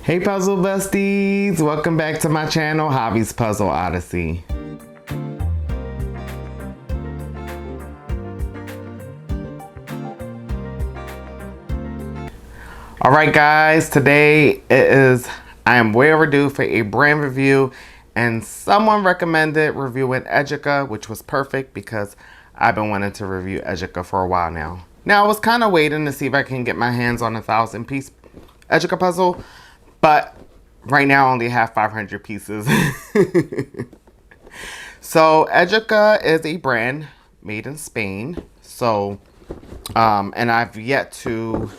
Hey puzzle besties, welcome back to my channel, Javy's Puzzle Odyssey. Alright guys, today I am way overdue for a brand review, and someone recommended reviewing Educa, which was perfect because I've been wanting to review Educa for a while now. Now I was kind of waiting to see if I can get my hands on a 1,000-piece Educa puzzle, but right now I only have 500 pieces. So Educa is a brand made in Spain. So, and I've yet to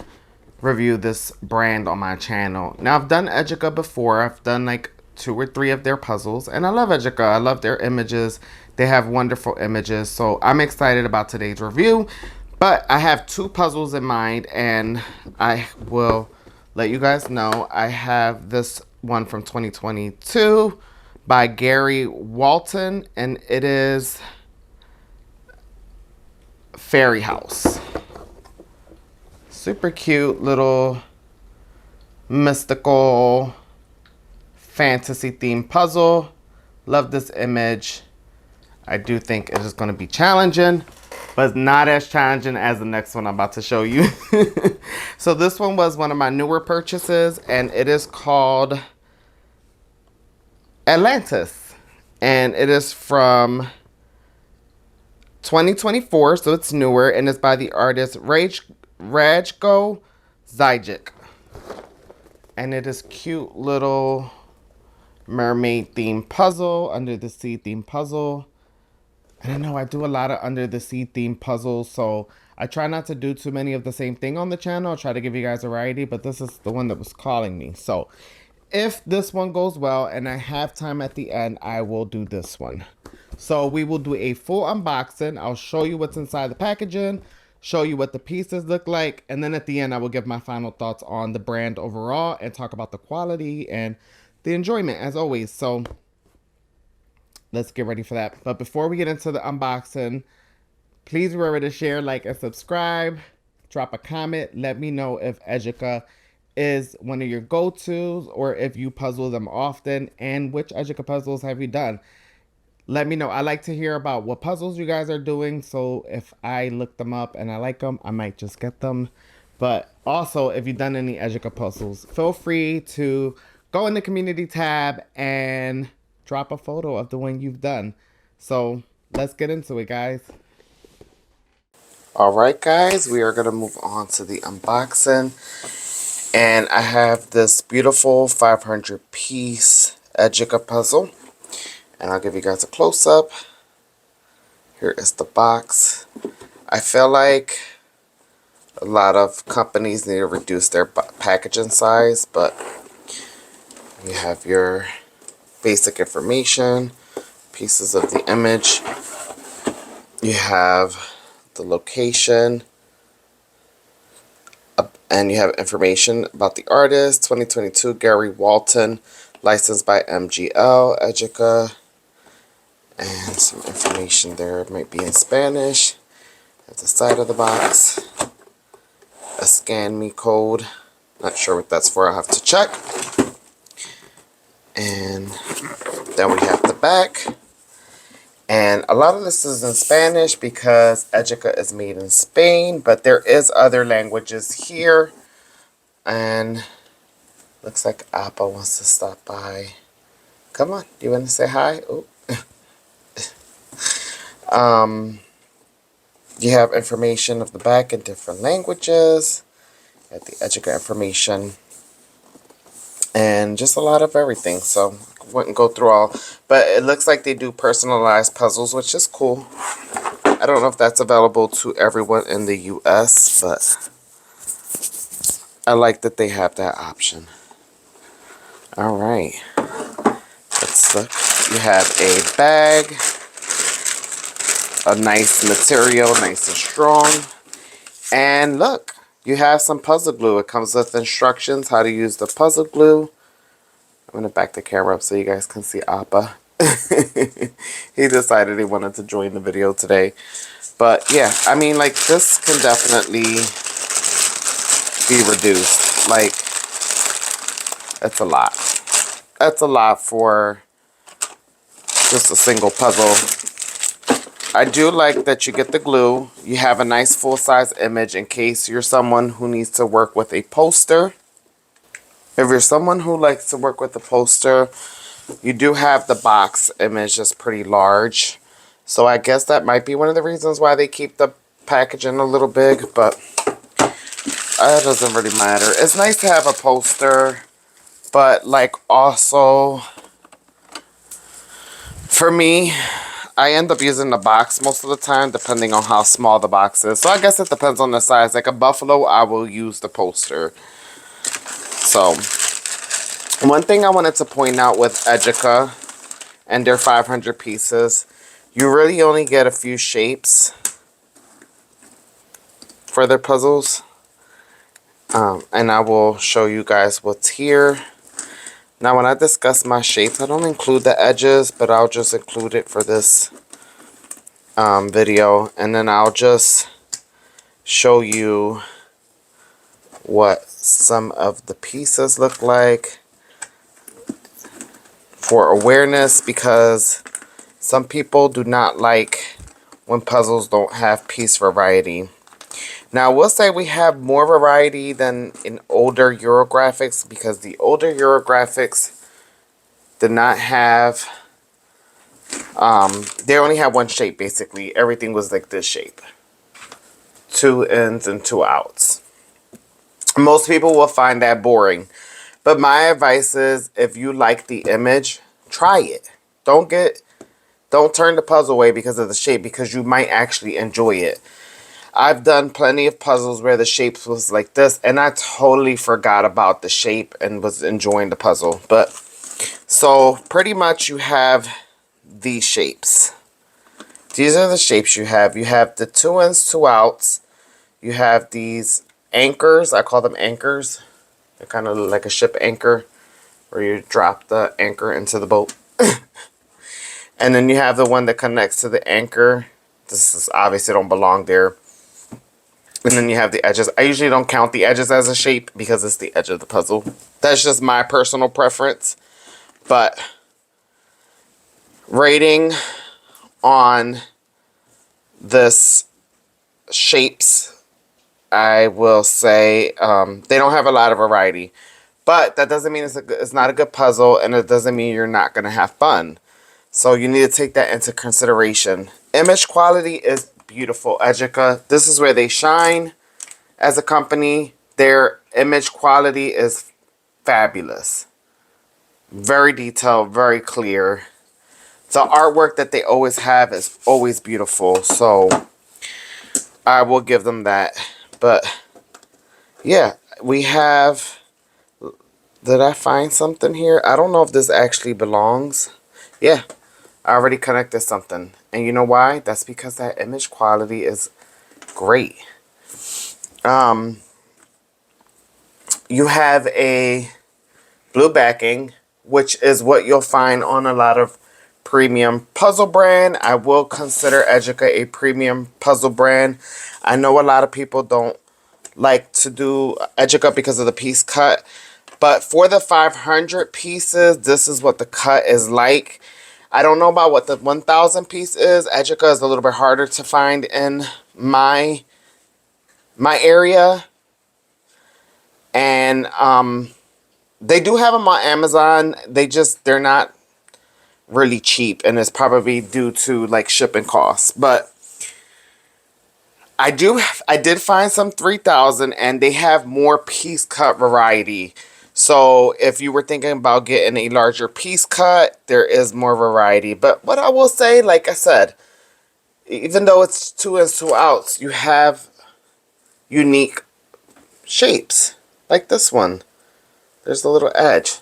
review this brand on my channel. Now I've done Educa before. I've done like 2 or 3 of their puzzles, and I love Educa. I love their images. They have wonderful images. So I'm excited about today's review. But I have 2 puzzles in mind, and I will let you guys know. I have this one from 2022 by Gary Walton, and it is Fairy House. Super cute little mystical fantasy themed puzzle. Love this image. I do think it is going to be challenging, but not as challenging as the next one I'm about to show you. So this one was one of my newer purchases, and it is called Atlantis, and it is from 2024, so it's newer, and it's by the artist Rajko Zajic, and it is cute little mermaid themed puzzle, under the sea themed puzzle. And I know I do a lot of under the sea themed puzzles, so I try not to do too many of the same thing on the channel. I'll try to give you guys a variety, but this is the one that was calling me. So if this one goes well and I have time at the end, I will do this one. So we will do a full unboxing. I'll show you what's inside the packaging, show you what the pieces look like, and then at the end I will give my final thoughts on the brand overall and talk about the quality and the enjoyment as always. So let's get ready for that. But before we get into the unboxing, please remember to share, like, and subscribe. Drop a comment. Let me know if Educa is one of your go-tos or if you puzzle them often, and which Educa puzzles have you done. Let me know. I like to hear about what puzzles you guys are doing, so if I look them up and I like them, I might just get them. But also, if you've done any Educa puzzles, feel free to go in the community tab and drop a photo of the one you've done. So let's get into it, guys. Alright guys, we are going to move on to the unboxing. And I have this beautiful 500-piece Educa puzzle. And I'll give you guys a close-up. Here is the box. I feel like a lot of companies need to reduce their packaging size, but you have your basic information, pieces of the image. You have the location, and you have information about the artist, 2022, Gary Walton, licensed by MGL, Educa, and some information there. It might be in Spanish. At the side of the box, a scan me code. Not sure what that's for, I'll have to check. And then we have the back. And a lot of this is in Spanish because Educa is made in Spain, but there is other languages here. And looks like Appa wants to stop by. Come on, do you want to say hi? Oh. You have information of the back in different languages. At the Educa information. And just a lot of everything. So I wouldn't go through all. But it looks like they do personalized puzzles, which is cool. I don't know if that's available to everyone in the US, but I like that they have that option. Alright. Let's look. You have a bag. A nice material, nice and strong. And look, you have some puzzle glue. It comes with instructions how to use the puzzle glue. I'm going to back the camera up so you guys can see Appa. He decided he wanted to join the video today. But yeah, I mean, like, this can definitely be reduced. Like, It's a lot. That's a lot for just a single puzzle. I do like that you get the glue. You have a nice full-size image in case you're someone who needs to work with a poster. If you're someone who likes to work with a poster, you do have the box image that's pretty large. So I guess that might be one of the reasons why they keep the packaging a little big, but that doesn't really matter. It's nice to have a poster, but like also, for me, I end up using the box most of the time, depending on how small the box is. So I guess it depends on the size. Like a buffalo, I will use the poster. So, one thing I wanted to point out with Educa and their 500 pieces, you really only get a few shapes for their puzzles. And I will show you guys what's here. Now, when I discuss my shapes, I don't include the edges, but I'll just include it for this video. And then I'll just show you what some of the pieces look like for awareness, because some people do not like when puzzles don't have piece variety. Now, we'll say we have more variety than in older Eurographics, because the older Eurographics did not have, they only had one shape, basically. Everything was like this shape. 2 ins and 2 outs. Most people will find that boring. But my advice is, if you like the image, try it. Don't turn the puzzle away because of the shape, because you might actually enjoy it. I've done plenty of puzzles where the shape was like this, and I totally forgot about the shape and was enjoying the puzzle. But, so, pretty much you have these shapes. These are the shapes you have. You have the 2 ins, 2 outs. You have these anchors. I call them anchors. They're kind of like a ship anchor, where you drop the anchor into the boat. And then you have the one that connects to the anchor. This is obviously don't belong there. And then you have the edges. I usually don't count the edges as a shape because it's the edge of the puzzle. That's just my personal preference. But rating on this shapes, I will say they don't have a lot of variety. But that doesn't mean it's not a good puzzle, and it doesn't mean you're not going to have fun. So you need to take that into consideration. Image quality is beautiful. Educa, this is where they shine as a company. Their image quality is fabulous. Very detailed, very clear. The artwork that they always have is always beautiful. So I will give them that. But yeah, we have... Did I find something here? I don't know if this actually belongs. Yeah, I already connected something. And you know why? That's because that image quality is great. You have a blue backing, which is what you'll find on a lot of premium puzzle brand. I will consider Educa a premium puzzle brand. I know a lot of people don't like to do Educa because of the piece cut. But for the 500 pieces, this is what the cut is like. I don't know about what the 1,000 piece is. Educa is a little bit harder to find in my area. And they do have them on Amazon. They're not really cheap. And it's probably due to like shipping costs. But I did find some 3,000, and they have more piece cut variety. So if you were thinking about getting a larger piece cut, there is more variety. But what I will say, like I said, even though it's 2 ins, 2 outs, you have unique shapes. Like this one. There's a little edge.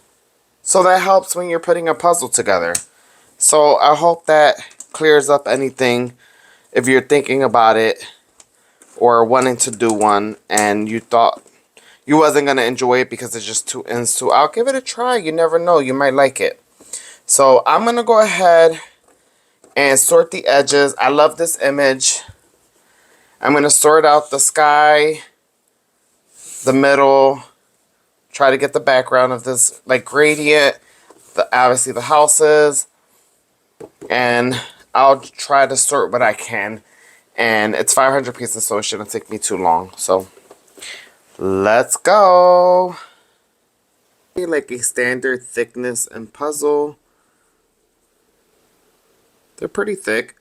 So that helps when you're putting a puzzle together. So I hope that clears up anything if you're thinking about it or wanting to do one and you thought you wasn't going to enjoy it because it's just 2 ins, 2 out. Give it a try. You never know. You might like it. So I'm going to go ahead and sort the edges. I love this image. I'm going to sort out the sky, the middle, try to get the background of this like gradient, obviously the houses, and I'll try to sort what I can. And it's 500 pieces, so it shouldn't take me too long. So let's go. Like a standard thickness and puzzle. They're pretty thick.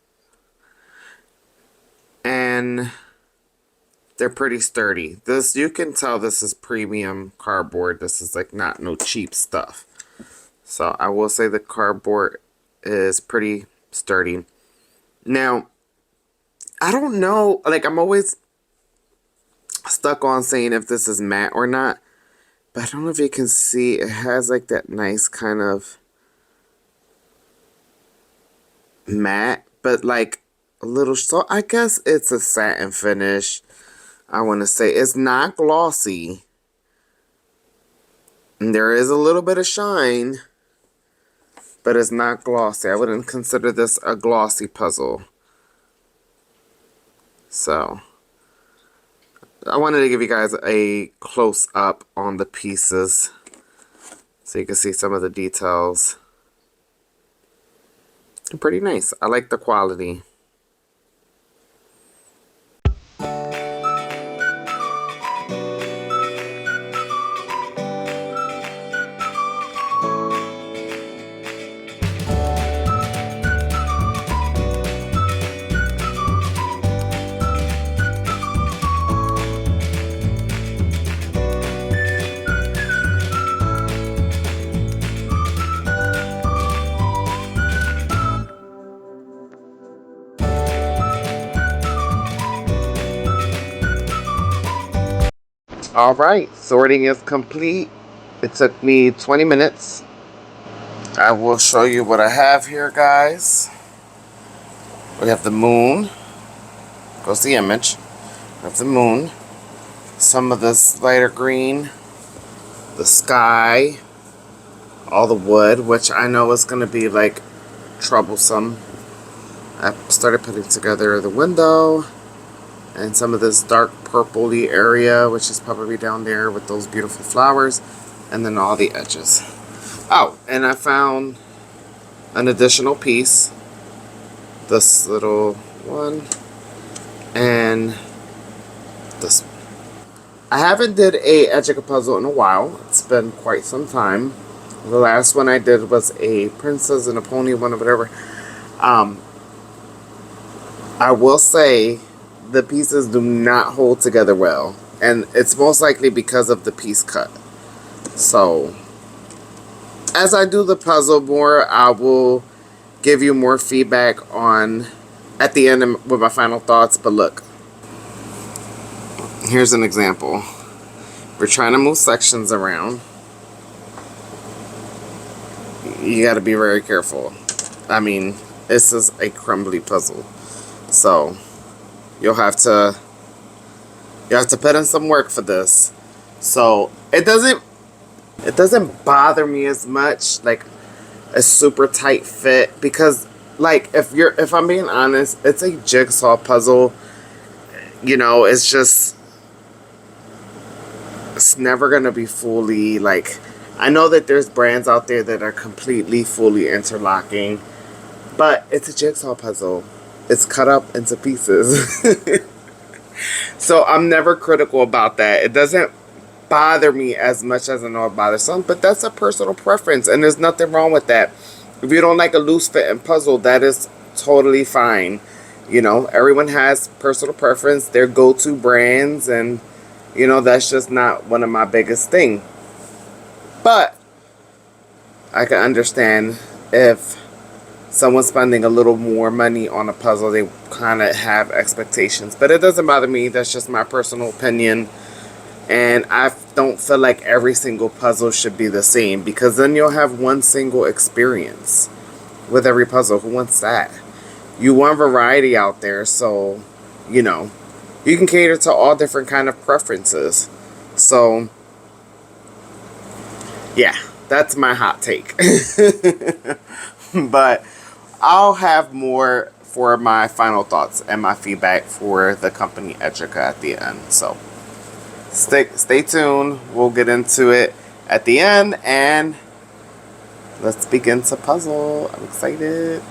And they're pretty sturdy. This, you can tell this is premium cardboard. This is like not no cheap stuff. So I will say the cardboard is pretty sturdy. Now, I don't know, like I'm always stuck on saying if this is matte or not. But I don't know if you can see, it has like that nice kind of matte, but like a little, so I guess it's a satin finish. I want to say it's not glossy. And there is a little bit of shine, but it's not glossy. I wouldn't consider this a glossy puzzle. So I wanted to give you guys a close up on the pieces so you can see some of the details. They're pretty nice. I like the quality. Alright, sorting is complete. It took me 20 minutes. I will show you what I have here, guys. We have the moon. Goes the image. We have the moon. Some of this lighter green. The sky. All the wood, which I know is going to be like troublesome. I started putting together the window. And some of this dark purpley area, which is probably down there with those beautiful flowers. And then all the edges. Oh, and I found an additional piece. This little one. And this one. I haven't did a Educa puzzle in a while. It's been quite some time. The last one I did was a princess and a pony one or whatever. I will say the pieces do not hold together well. And it's most likely because of the piece cut. So, as I do the puzzle more, I will give you more feedback on at the end with my final thoughts. But look, here's an example. We're trying to move sections around. You got to be very careful. I mean, this is a crumbly puzzle. So, you'll have to put in some work for this. So, it doesn't bother me as much, like a super tight fit, because like if I'm being honest, it's a jigsaw puzzle. You know, it's never gonna be fully, like, I know that there's brands out there that are completely fully interlocking, but it's a jigsaw puzzle. It's cut up into pieces. So I'm never critical about that. It doesn't bother me as much as I know it bothers some, but that's a personal preference, and there's nothing wrong with that. If you don't like a loose fitting puzzle, that is totally fine. You know, everyone has personal preference, their go-to brands, and you know, that's just not one of my biggest thing. But I can understand if someone's spending a little more money on a puzzle, they kind of have expectations. But it doesn't bother me. That's just my personal opinion. And I don't feel like every single puzzle should be the same, because then you'll have one single experience with every puzzle. Who wants that? You want variety out there, so, you know, you can cater to all different kind of preferences. So, yeah, that's my hot take. But I'll have more for my final thoughts and my feedback for the company Educa at the end. So, stay tuned. We'll get into it. at the end, and let's begin to puzzle. I'm excited.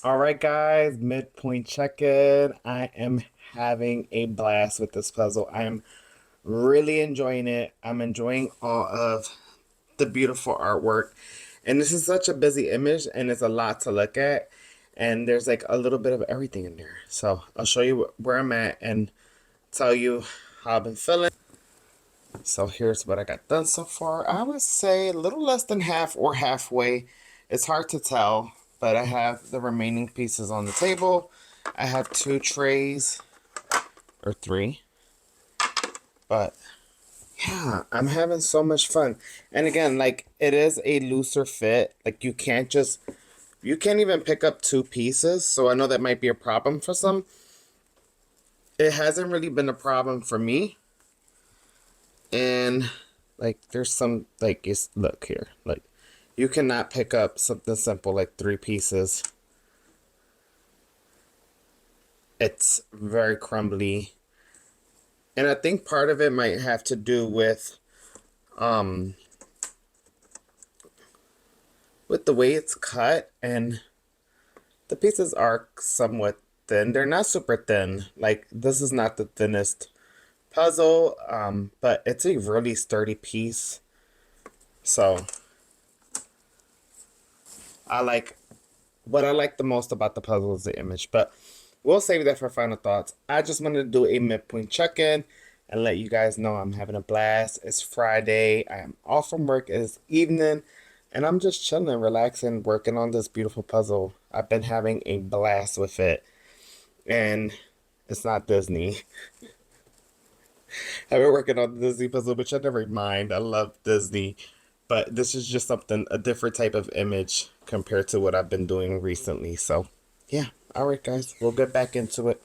All right, guys, midpoint check-in. I am having a blast with this puzzle. I am really enjoying it. I'm enjoying all of the beautiful artwork. And this is such a busy image, and it's a lot to look at. And there's like a little bit of everything in there. So I'll show you where I'm at and tell you how I've been feeling. So here's what I got done so far. I would say a little less than half or halfway. It's hard to tell, but I have the remaining pieces on the table. I have 2 trays, or 3, but yeah, I'm having so much fun. And again, like, it is a looser fit. Like, you can't even pick up 2 pieces, so I know that might be a problem for some. It hasn't really been a problem for me. And like, there's some, like, it's, look here, like, you cannot pick up something simple like 3 pieces. It's very crumbly, and I think part of it might have to do with with the way it's cut, and the pieces are somewhat thin. They're not super thin. Like, this is not the thinnest puzzle, but it's a really sturdy piece. So I like what I like the most about the puzzle is the image, but we'll save that for final thoughts. I just wanted to do a midpoint check-in and let you guys know I'm having a blast. It's Friday. I am off from work. It's evening, and I'm just chilling, relaxing, working on this beautiful puzzle. I've been having a blast with it, and it's not Disney. I've been working on the Disney puzzle, which I never mind. I love Disney. But this is just something, a different type of image compared to what I've been doing recently. So, yeah. All right, guys. We'll get back into it.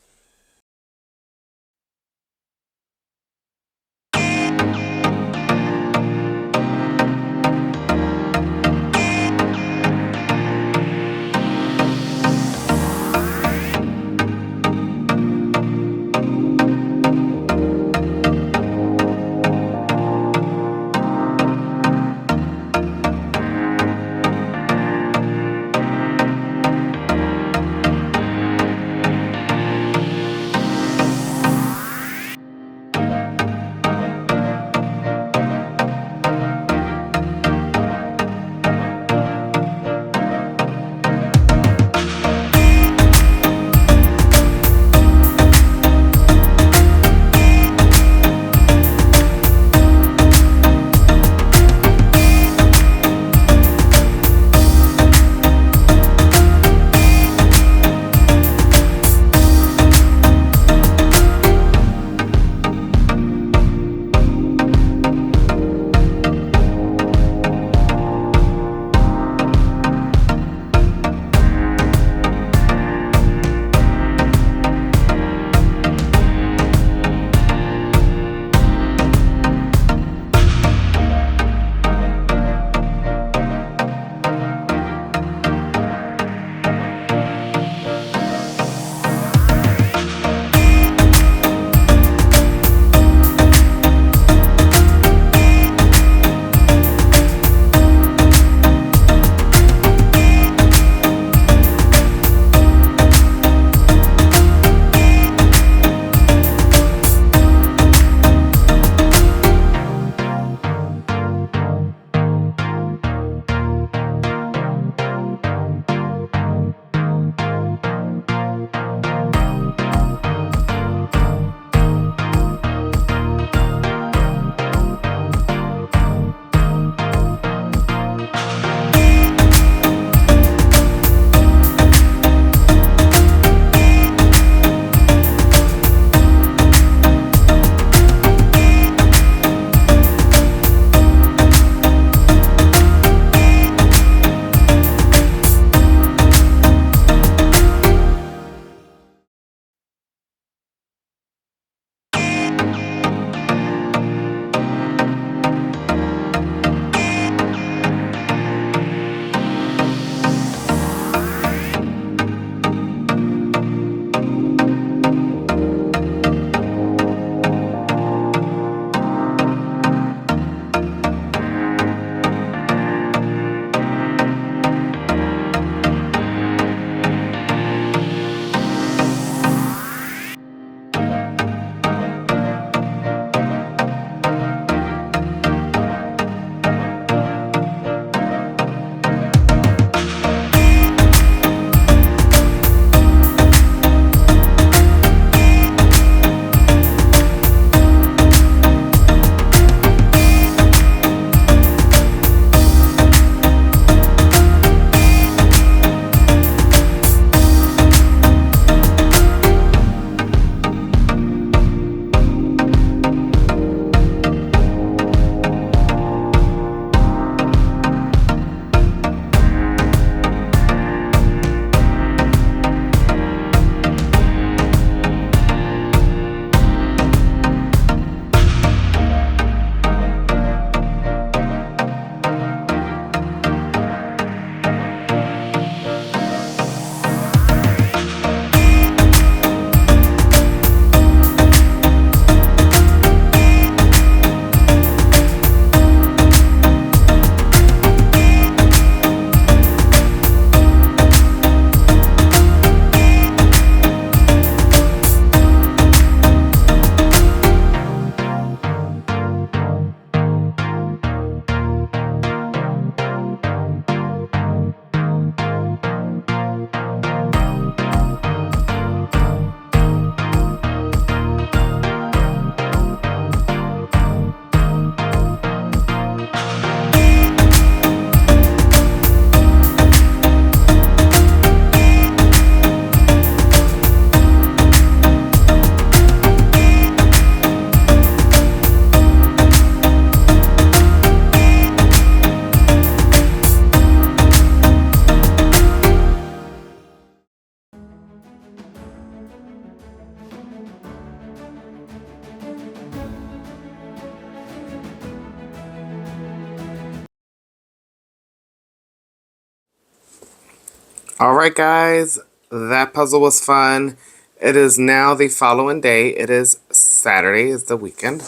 All right, guys, that puzzle was fun. It is now the following day. It is Saturday, it's the weekend,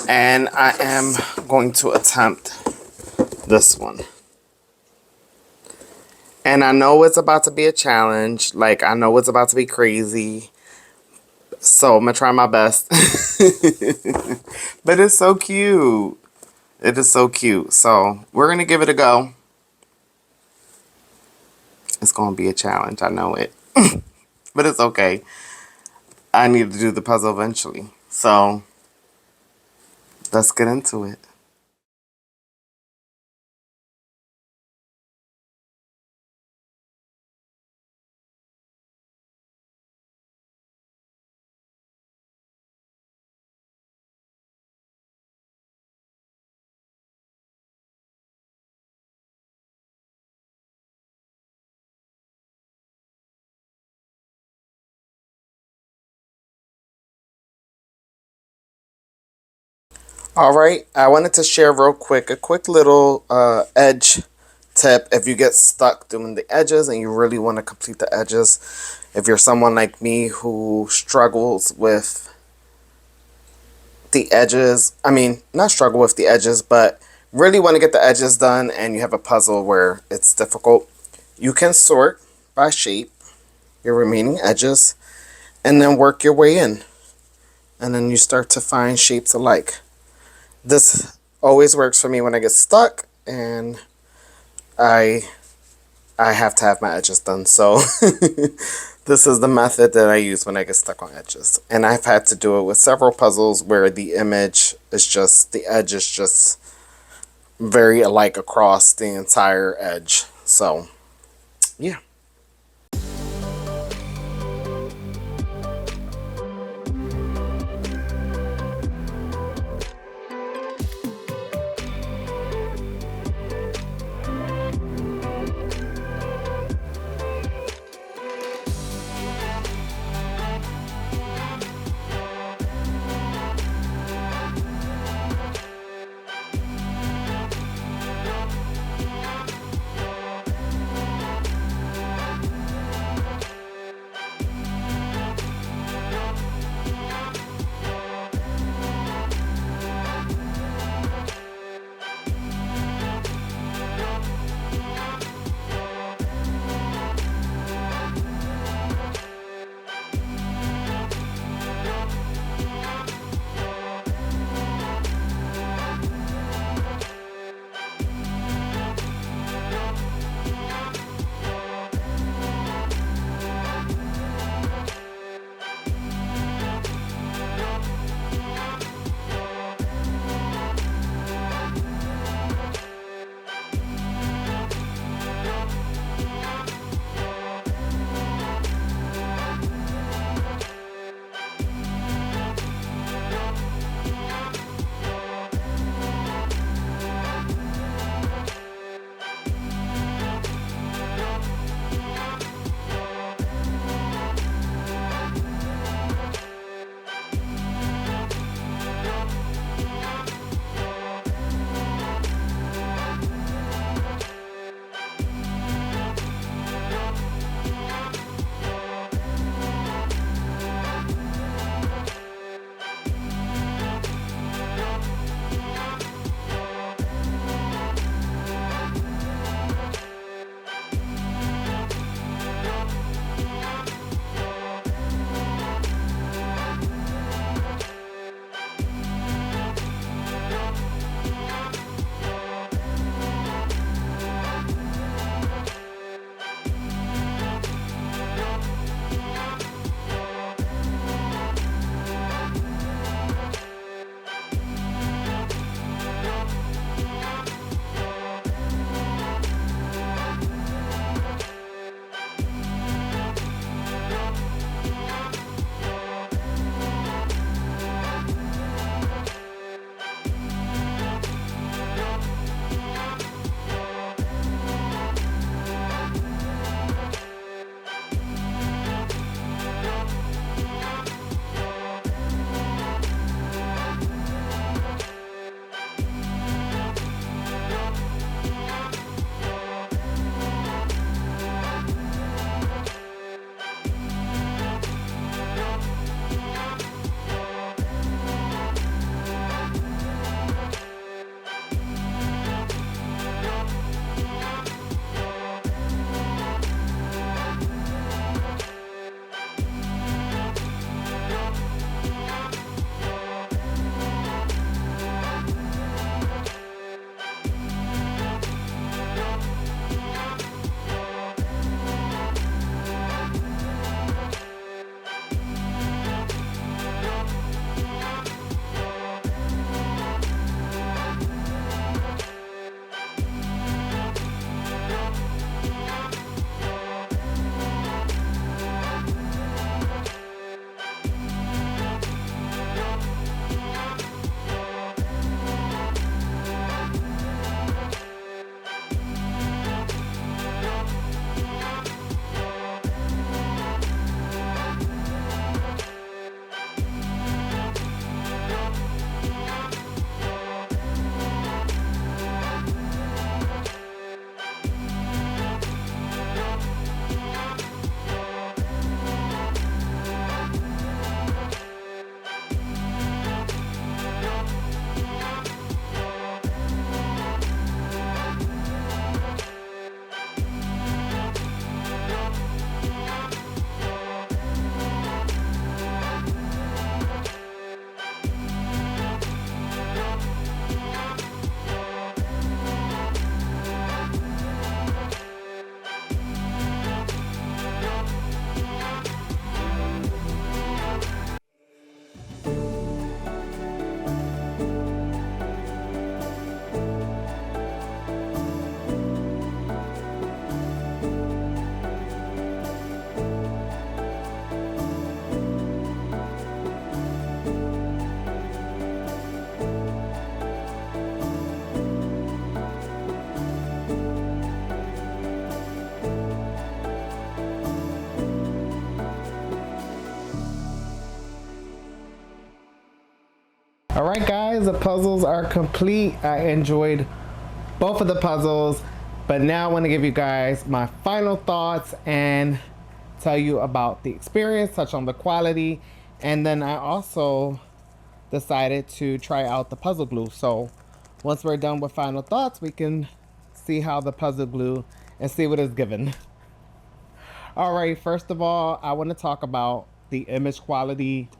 and I am going to attempt this one. And I know it's about to be a challenge. Like, I know it's about to be crazy. So I'm going to try my best. But it's so cute. It is so cute. So we're going to give it a go. It's going to be a challenge. I know it. But it's okay. I need to do the puzzle eventually. So let's get into it. All right, I wanted to share real quick a quick little edge tip if you get stuck doing the edges and you really want to complete the edges. If you're someone like me who struggles with the edges, I mean, not struggle with the edges, but really want to get the edges done and you have a puzzle where it's difficult, you can sort by shape your remaining edges and then work your way in. And then you start to find shapes alike. This always works for me when I get stuck and I have to have my edges done. So this is the method that I use when I get stuck on edges. And I've had to do it with several puzzles where the image is just, the edge is just very alike across the entire edge. So, yeah. right, guys, the puzzles are complete. I enjoyed both of the puzzles, but now I want to give you guys my final thoughts and tell you about the experience, touch on the quality, and then I also decided to try out the puzzle glue. So once we're done with final thoughts, we can see how the puzzle glue and see what it's given. All right, first of all, I want to talk about the image quality.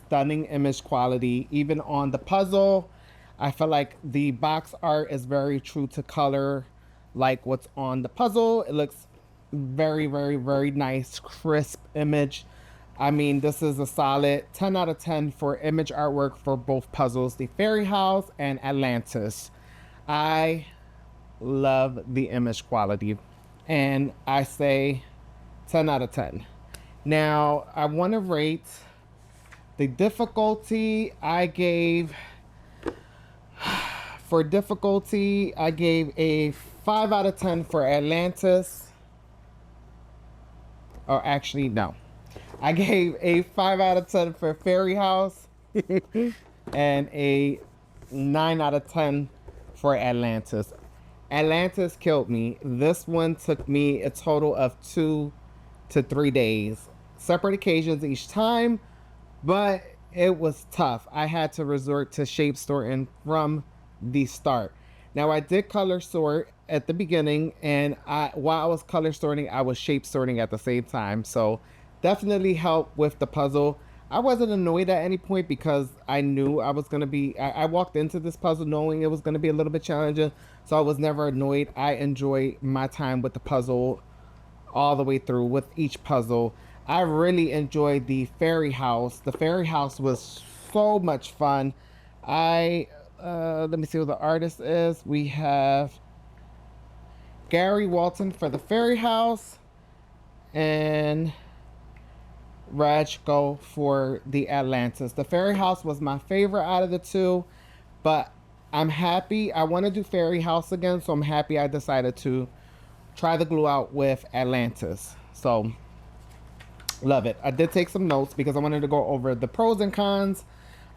Stunning image quality. Even on the puzzle, I feel like the box art is very true to color, like what's on the puzzle. It looks very, very, very nice, crisp image. I mean, this is a solid 10 out of 10 for image artwork for both puzzles, the Fairy House and Atlantis. I love the image quality, and I say 10 out of 10. Now, I want to rate the difficulty. For difficulty, I gave a 5 out of 10 for Atlantis. Or actually, no. I gave a 5 out of 10 for Fairy House and a 9 out of 10 for Atlantis. Atlantis killed me. This one took me a total of 2 to 3 days. Separate occasions each time, but it was tough. I had to resort to shape sorting from the start. Now, I did color sort at the beginning, and while I was color sorting, I was shape sorting at the same time. So definitely helped with the puzzle. I wasn't annoyed at any point because I knew I was going to be, I walked into this puzzle knowing it was going to be a little bit challenging. So I was never annoyed. I enjoyed my time with the puzzle all the way through with each puzzle. I really enjoyed the Fairy House. The Fairy House was so much fun. Let me see who the artist is. We have Gary Walton for the Fairy House and Rajko for the Atlantis. The Fairy House was my favorite out of the two, but I'm happy. I want to do Fairy House again, so I'm happy I decided to try the glue out with Atlantis. So love it. I did take some notes because I wanted to go over the pros and cons.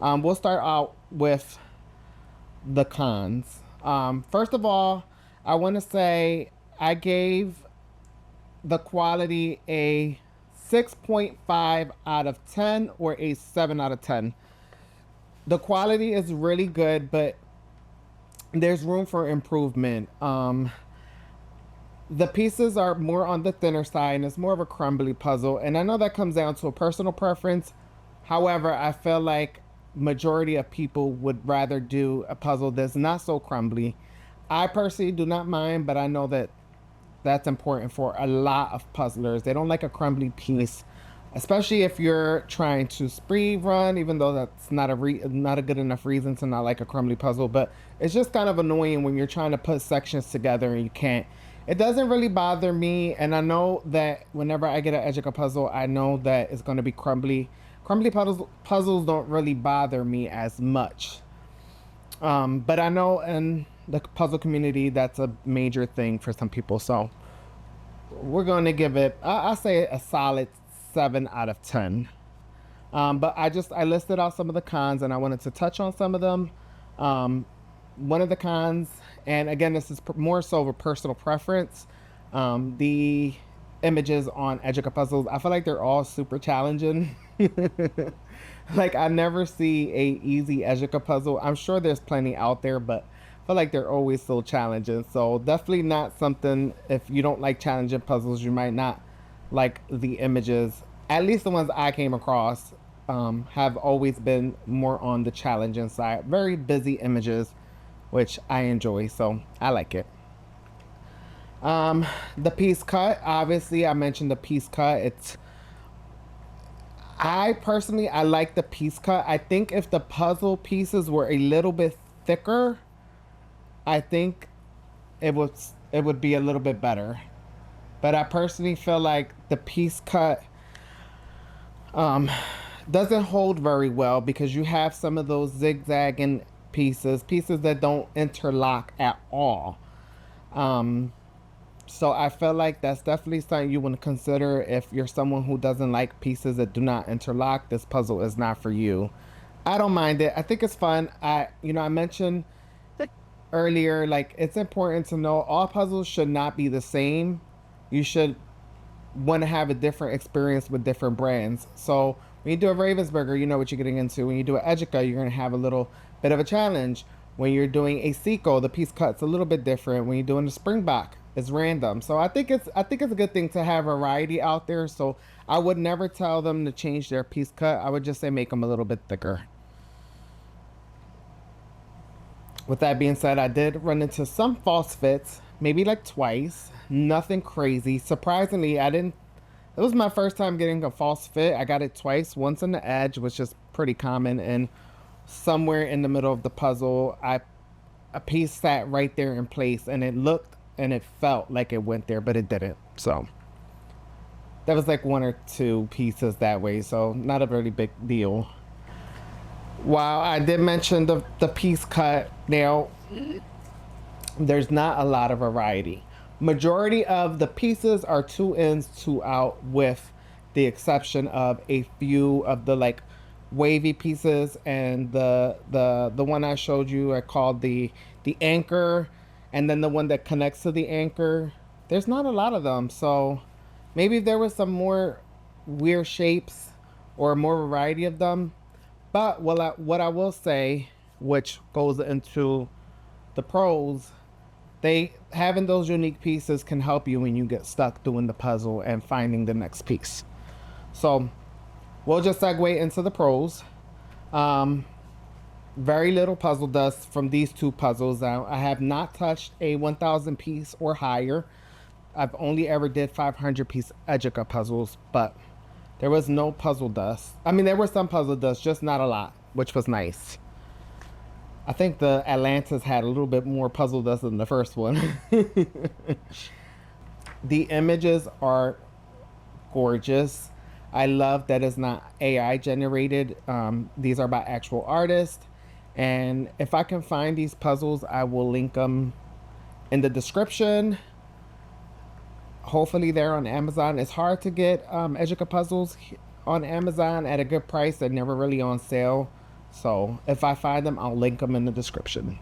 We'll start out with the cons. First of all, I want to say I gave the quality a 6.5 out of 10 or a 7 out of 10. The quality is really good, but there's room for improvement. The pieces are more on the thinner side, and it's more of a crumbly puzzle. And I know that comes down to a personal preference. However, I feel like majority of people would rather do a puzzle that's not so crumbly. I personally do not mind, but I know that that's important for a lot of puzzlers. They don't like a crumbly piece, especially if you're trying to speed run, even though that's not a good enough reason to not like a crumbly puzzle. But it's just kind of annoying when you're trying to put sections together and you can't. It doesn't really bother me, and I know that whenever I get an Educa puzzle, I know that it's going to be crumbly. Crumbly puzzles don't really bother me as much. But I know in the puzzle community, that's a major thing for some people. So we're going to give it, I'll say a solid 7 out of 10. But I listed out some of the cons, and I wanted to touch on some of them. One of the cons, and again, this is more so of a personal preference, the images on Educa puzzles, I feel like they're all super challenging. Like, I never see a easy Educa puzzle. I'm sure there's plenty out there, but I feel like they're always so challenging. So definitely not something, if you don't like challenging puzzles, you might not like the images. At least the ones I came across have always been more on the challenging side. Very busy images, which I enjoy, so I like it. The piece cut, obviously I mentioned the piece cut. I personally like the piece cut. I think if the puzzle pieces were a little bit thicker, I think it would be a little bit better. But I personally feel like the piece cut doesn't hold very well because you have some of those zigzagging pieces that don't interlock at all. So I feel like that's definitely something you want to consider if you're someone who doesn't like pieces that do not interlock. This puzzle is not for you. I don't mind it. I think it's fun. I mentioned earlier, like it's important to know all puzzles should not be the same. You should want to have a different experience with different brands. So when you do a Ravensburger, you know what you're getting into. When you do an Educa, you're going to have a little bit of a challenge. When you're doing a Seco, the piece cut's a little bit different. When you're doing a Springbok, it's random. So I think it's a good thing to have variety out there. So I would never tell them to change their piece cut. I would just say make them a little bit thicker. With that being said, I did run into some false fits, maybe like twice. Nothing crazy. Surprisingly, I didn't. It was my first time getting a false fit. I got it twice. Once on the edge, which is pretty common, and somewhere in the middle of the puzzle, a piece sat right there in place, and it looked and it felt like it went there, but it didn't. So that was like one or two pieces that way. So not a really big deal. While I did mention the piece cut, now there's not a lot of variety. Majority of the pieces are 2 ins, 2 out, with the exception of a few of the like wavy pieces, and the one I showed you I called the anchor, and then the one that connects to the anchor. There's not a lot of them, so maybe if there was some more weird shapes or more variety of them. But what I will say, which goes into the pros, they having those unique pieces can help you when you get stuck doing the puzzle and finding the next piece. So we'll just segue into the pros. Very little puzzle dust from these two puzzles. I have not touched a 1,000 piece or higher. I've only ever did 500 piece Educa puzzles, but there was no puzzle dust. I mean, there was some puzzle dust, just not a lot, which was nice. I think the Atlantis had a little bit more puzzle dust than the first one. The images are gorgeous. I love that it's not AI generated. These are by actual artists. And if I can find these puzzles, I will link them in the description. Hopefully they're on Amazon. It's hard to get Educa puzzles on Amazon at a good price. They're never really on sale. So if I find them, I'll link them in the description.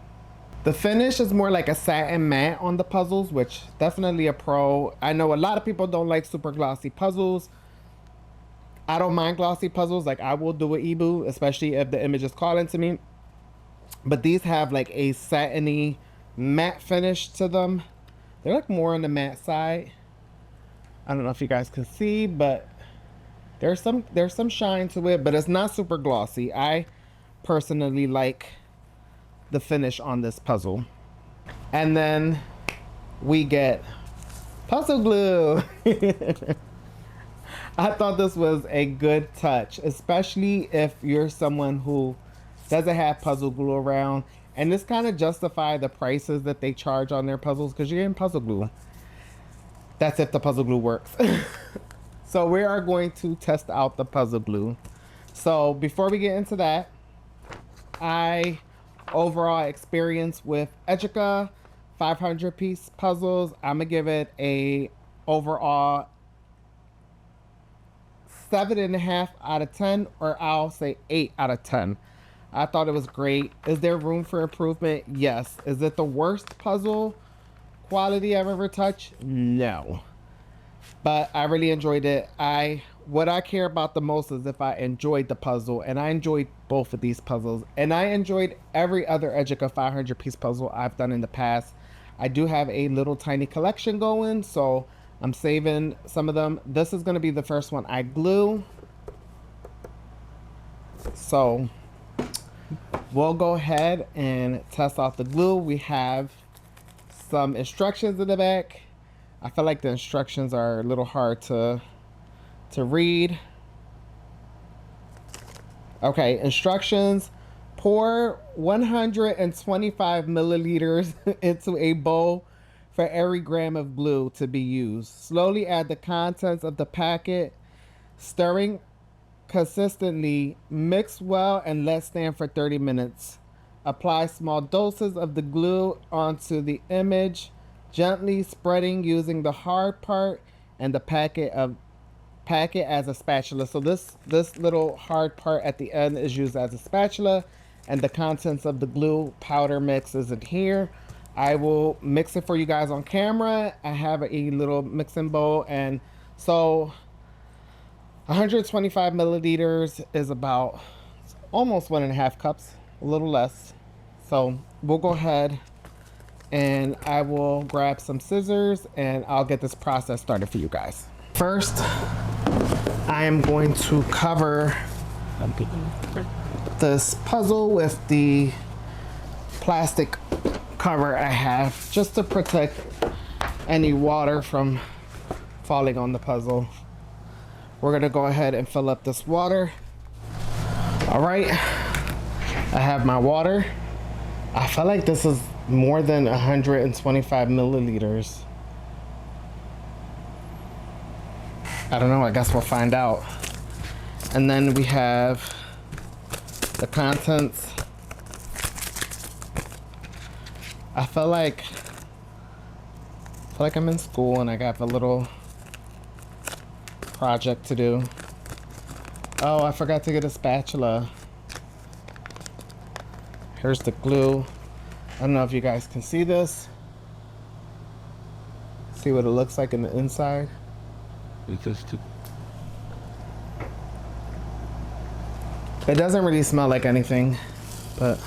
The finish is more like a satin matte on the puzzles, which definitely a pro. I know a lot of people don't like super glossy puzzles. I don't mind glossy puzzles. Like I will do an Ebu, especially if the image is calling to me. But these have like a satiny matte finish to them. They're like more on the matte side. I don't know if you guys can see, but there's some shine to it, but it's not super glossy. I personally like the finish on this puzzle. And then we get puzzle glue. I thought this was a good touch, especially if you're someone who doesn't have puzzle glue around. And this kind of justifies the prices that they charge on their puzzles, because you're getting puzzle glue. That's if the puzzle glue works. So we are going to test out the puzzle glue. So before we get into that, overall experience with Educa 500 piece puzzles, I'm gonna give it a overall 7.5 out of 10, or I'll say 8 out of 10. I thought it was great. Is there room for improvement? Yes. Is it the worst puzzle quality I've ever touched? No. But I really enjoyed it. What I care about the most is if I enjoyed the puzzle, and I enjoyed both of these puzzles, and I enjoyed every other Educa 500 piece puzzle I've done in the past. I do have a little tiny collection going, so I'm saving some of them. This is going to be the first one I glue. So we'll go ahead and test out the glue. We have some instructions in the back. I feel like the instructions are a little hard to read. Okay, instructions. Pour 125 milliliters into a bowl for every gram of glue to be used. Slowly add the contents of the packet, stirring consistently. Mix well and let stand for 30 minutes. Apply small doses of the glue onto the image, gently spreading using the hard part and the packet of pack it as a spatula. So this little hard part at the end is used as a spatula, and the contents of the glue powder mix is in here. I will mix it for you guys on camera. I have a little mixing bowl, and so 125 milliliters is about almost 1.5 cups, a little less. So we'll go ahead and I will grab some scissors and I'll get this process started for you guys. First, I am going to cover this puzzle with the plastic cover I have, just to protect any water from falling on the puzzle. We're gonna go ahead and fill up this water. All right, I have my water. I feel like this is more than 125 milliliters. I don't know, I guess we'll find out. And then we have the contents. I feel like I'm in school and I got a little project to do. Oh, I forgot to get a spatula. Here's the glue. I don't know if you guys can see this. See what it looks like in the inside. It doesn't really smell like anything, but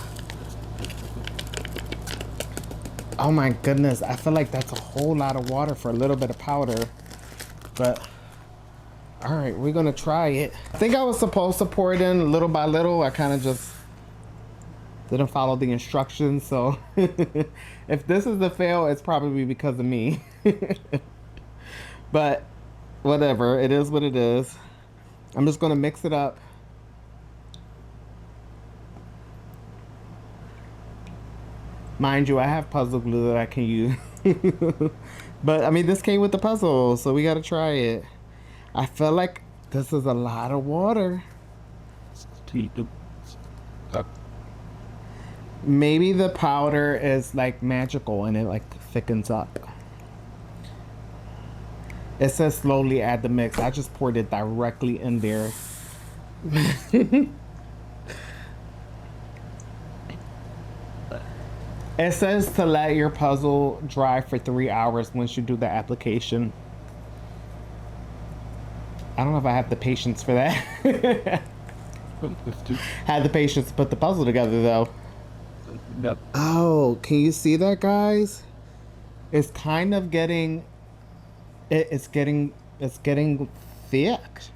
oh my goodness, I feel like that's a whole lot of water for a little bit of powder. But all right, we're gonna try it. I think I was supposed to pour it in little by little. I kind of just didn't follow the instructions, so if this is the fail, it's probably because of me. But whatever, it is what it is. I'm just gonna mix it up. Mind you, I have puzzle glue that I can use. But I mean, this came with the puzzle, so we gotta try it. I feel like this is a lot of water. Maybe the powder is like magical and it like thickens up. It says slowly add the mix. I just poured it directly in there. It says to let your puzzle dry for 3 hours once you do the application. I don't know if I have the patience for that. Had the patience to put the puzzle together though. Yep. Oh, can you see that, guys? It's kind of getting, it's getting thick. It's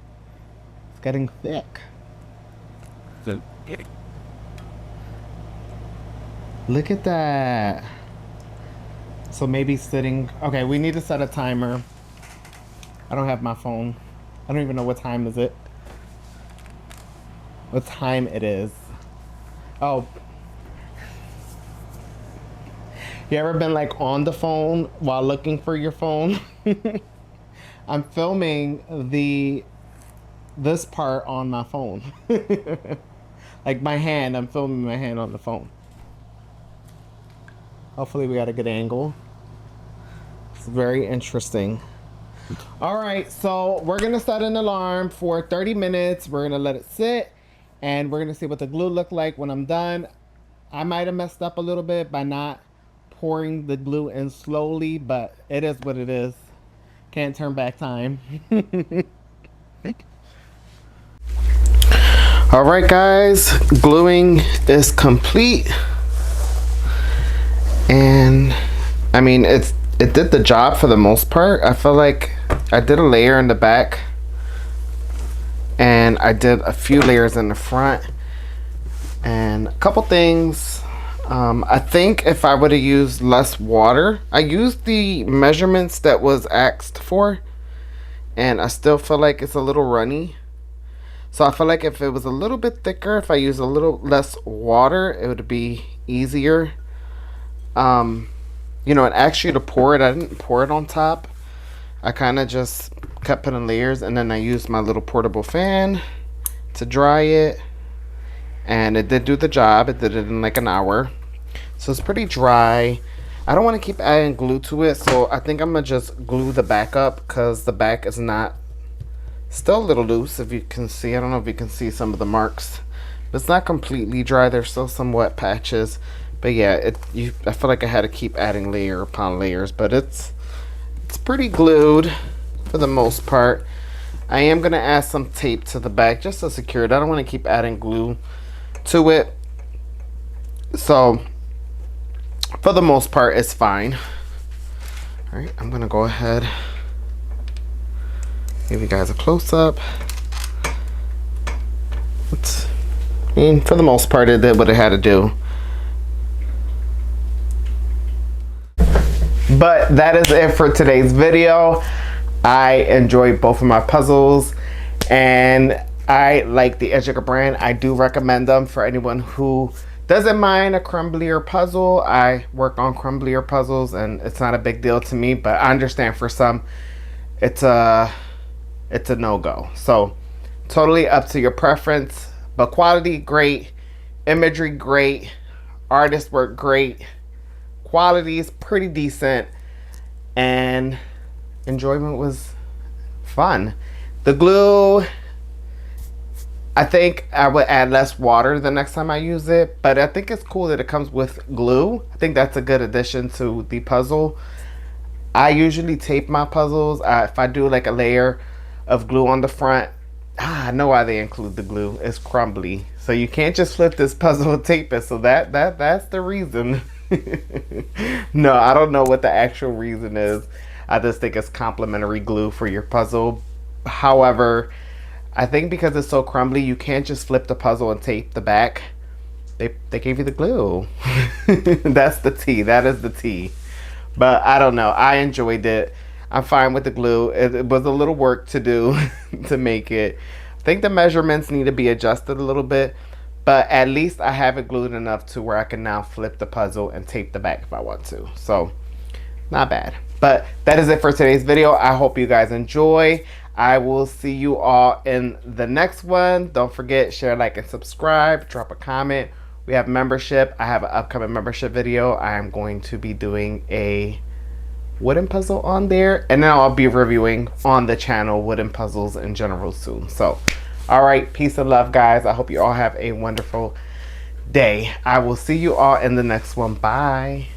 getting thick. Look at that. So maybe sitting, okay, we need to set a timer. I don't have my phone. I don't even know what time is it. What time it is. Oh. You ever been like on the phone while looking for your phone? I'm filming this part on my phone. Like my hand, I'm filming my hand on the phone. Hopefully we got a good angle. It's very interesting. All right, so we're gonna set an alarm for 30 minutes. We're gonna let it sit and we're gonna see what the glue look like when I'm done. I might have messed up a little bit by not pouring the glue in slowly, but it is what it is. Can't turn back time. All right, guys, gluing is complete. And I mean, it did the job for the most part. I feel like I did a layer in the back and I did a few layers in the front and a couple things. I think if I would have used less water, I used the measurements that was asked for and I still feel like it's a little runny. So I feel like if it was a little bit thicker, if I used a little less water, it would be easier. You know, it asked you to pour it. I didn't pour it on top. I kind of just kept putting layers and then I used my little portable fan to dry it. And it did do the job. It did it in like an hour. So it's pretty dry. I don't want to keep adding glue to it. So I think I'm going to just glue the back up because the back is not Still a little loose, if you can see. I don't know if you can see some of the marks. But it's not completely dry. There's still some wet patches. But yeah, I feel like I had to keep adding layer upon layers. But it's pretty glued for the most part. I am going to add some tape to the back just to secure it. I don't want to keep adding glue to it. So, for the most part, it's fine. Alright, I'm going to go ahead. Give you guys a close-up. For the most part, it did what it had to do. But that is it for today's video. I enjoyed both of my puzzles, and I like the Educa brand. I do recommend them for anyone who doesn't mind a crumblier puzzle. I work on crumblier puzzles, and it's not a big deal to me, but I understand for some it's a no-go. So totally up to your preference, but quality great, imagery great, artist work great, quality is pretty decent, and enjoyment was fun. The glue, I think I would add less water the next time I use it, but I think it's cool that it comes with glue. I think that's a good addition to the puzzle. I usually tape my puzzles. If I do like a layer of glue on the front, I know why they include the glue. It's crumbly, so you can't just flip this puzzle and tape it. So that's the reason. No, I don't know what the actual reason is. I just think it's complimentary glue for your puzzle. However, I think because it's so crumbly, you can't just flip the puzzle and tape the back. They gave you the glue. That's the tea. That is the tea. But I don't know. I enjoyed it. I'm fine with the glue. It was a little work to do to make it. I think the measurements need to be adjusted a little bit. But at least I have it glued enough to where I can now flip the puzzle and tape the back if I want to. So, not bad. But that is it for today's video. I hope you guys enjoy. I will see you all in the next one. Don't forget, share, like, and subscribe. Drop a comment. We have membership. I have an upcoming membership video. I am going to be doing a wooden puzzle on there. And then I'll be reviewing on the channel wooden puzzles in general soon. So, alright. Peace and love, guys. I hope you all have a wonderful day. I will see you all in the next one. Bye.